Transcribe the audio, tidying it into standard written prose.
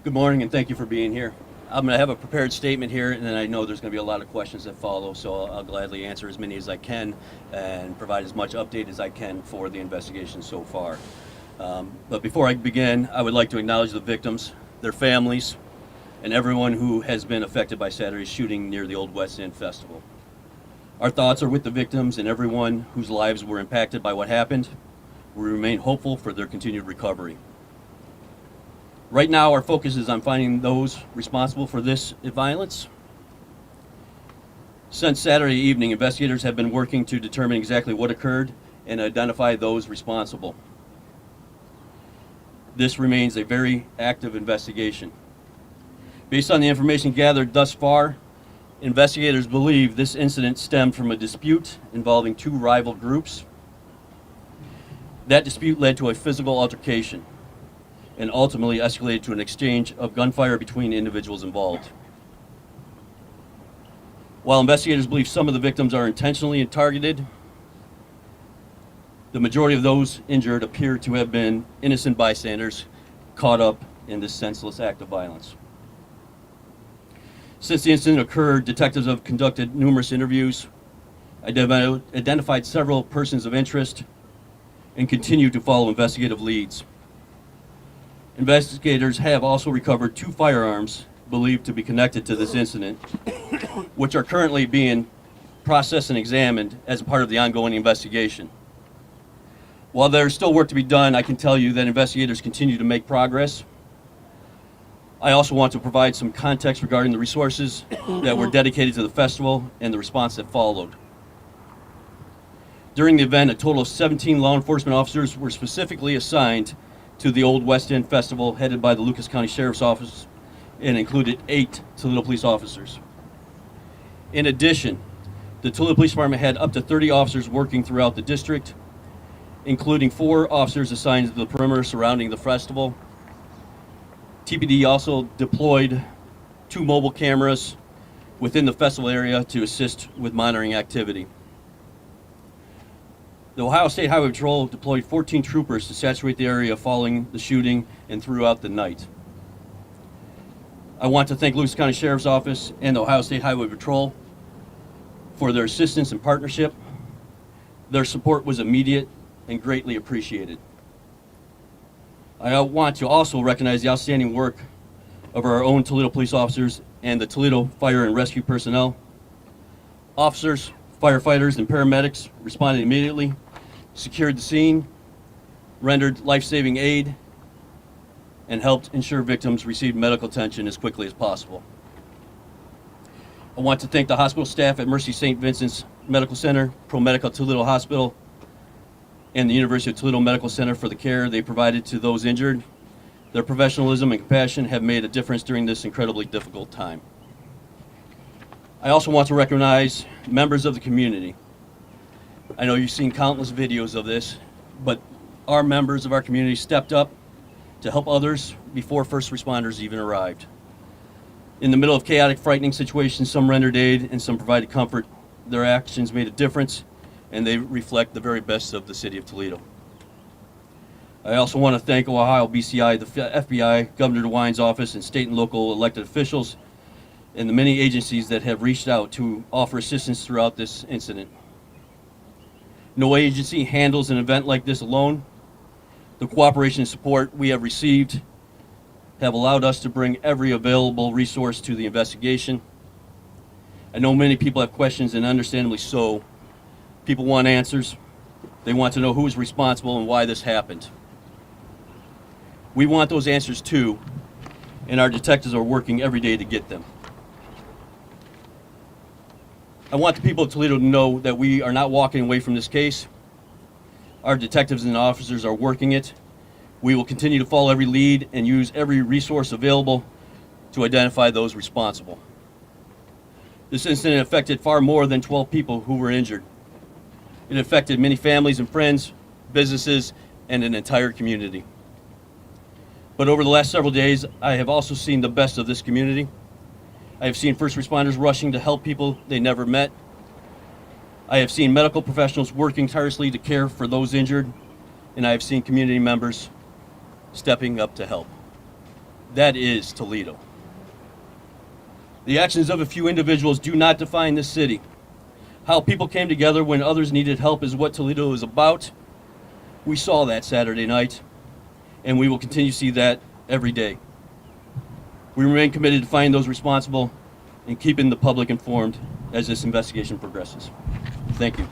Good morning, and thank you for being here. I'm going to have a prepared statement here, and then I know there's going to be a lot of questions that follow, so I'll gladly answer as many as I can and provide as much update as I can for the investigation so far. But before I begin, I would like to acknowledge the victims, their families, and everyone who has been affected by Saturday's shooting near the Old West End Festival. Our thoughts are with the victims and everyone whose lives were impacted by what happened. We remain hopeful for their continued recovery. Right now, our focus is on finding those responsible for this violence. Since Saturday evening, investigators have been working to determine exactly what occurred and identify those responsible. This remains a very active investigation. Based on the information gathered thus far, investigators believe this incident stemmed from a dispute involving two rival groups. That dispute led to a physical altercation and ultimately escalated to an exchange of gunfire between individuals involved. While investigators believe some of the victims are intentionally targeted, the majority of those injured appear to have been innocent bystanders caught up in this senseless act of violence. Since the incident occurred, detectives have conducted numerous interviews, identified several persons of interest, and continue to follow investigative leads. Investigators have also recovered two firearms believed to be connected to this incident, which are currently being processed and examined as a part of the ongoing investigation. While there's still work to be done, I can tell you that investigators continue to make progress. I also want to provide some context regarding the resources that were dedicated to the festival and the response that followed. During the event, a total of 17 law enforcement officers were specifically assigned to the Old West End Festival, headed by the Lucas County Sheriff's Office, and included 8 Toledo police officers. In addition, the Toledo Police Department had up to 30 officers working throughout the district, including 4 officers assigned to the perimeter surrounding the festival. TPD also deployed 2 mobile cameras within the festival area to assist with monitoring activity. The Ohio State Highway Patrol deployed 14 troopers to saturate the area following the shooting and throughout the night. I want to thank Lucas County Sheriff's Office and the Ohio State Highway Patrol for their assistance and partnership. Their support was immediate and greatly appreciated. I want to also recognize the outstanding work of our own Toledo police officers and the Toledo Fire and Rescue personnel. Officers, firefighters, and paramedics responded immediately, secured the scene, rendered life-saving aid, and helped ensure victims received medical attention as quickly as possible. I want to thank the hospital staff at Mercy St. Vincent's Medical Center, ProMedica Toledo Hospital, and the University of Toledo Medical Center for the care they provided to those injured. Their professionalism and compassion have made a difference during this incredibly difficult time. I also want to recognize members of the community. I know you've seen countless videos of this, but our members of our community stepped up to help others before first responders even arrived. In the middle of chaotic, frightening situations, some rendered aid and some provided comfort. Their actions made a difference, and they reflect the very best of the city of Toledo. I also want to thank Ohio BCI, the FBI, Governor DeWine's office, and state and local elected officials, and the many agencies that have reached out to offer assistance throughout this incident. No agency handles an event like this alone. The cooperation and support we have received have allowed us to bring every available resource to the investigation. I know many people have questions, and understandably so. People want answers. They want to know who is responsible and why this happened. We want those answers too, and our detectives are working every day to get them. I want the people of Toledo to know that we are not walking away from this case. Our detectives and officers are working it. We will continue to follow every lead and use every resource available to identify those responsible. This incident affected far more than 12 people who were injured. It affected many families and friends, businesses, and an entire community. But over the last several days, I have also seen the best of this community. I have seen first responders rushing to help people they never met. I have seen medical professionals working tirelessly to care for those injured, and I have seen community members stepping up to help. That is Toledo. The actions of a few individuals do not define this city. How people came together when others needed help is what Toledo is about. We saw that Saturday night, and we will continue to see that every day. We remain committed to finding those responsible and keeping the public informed as this investigation progresses. Thank you.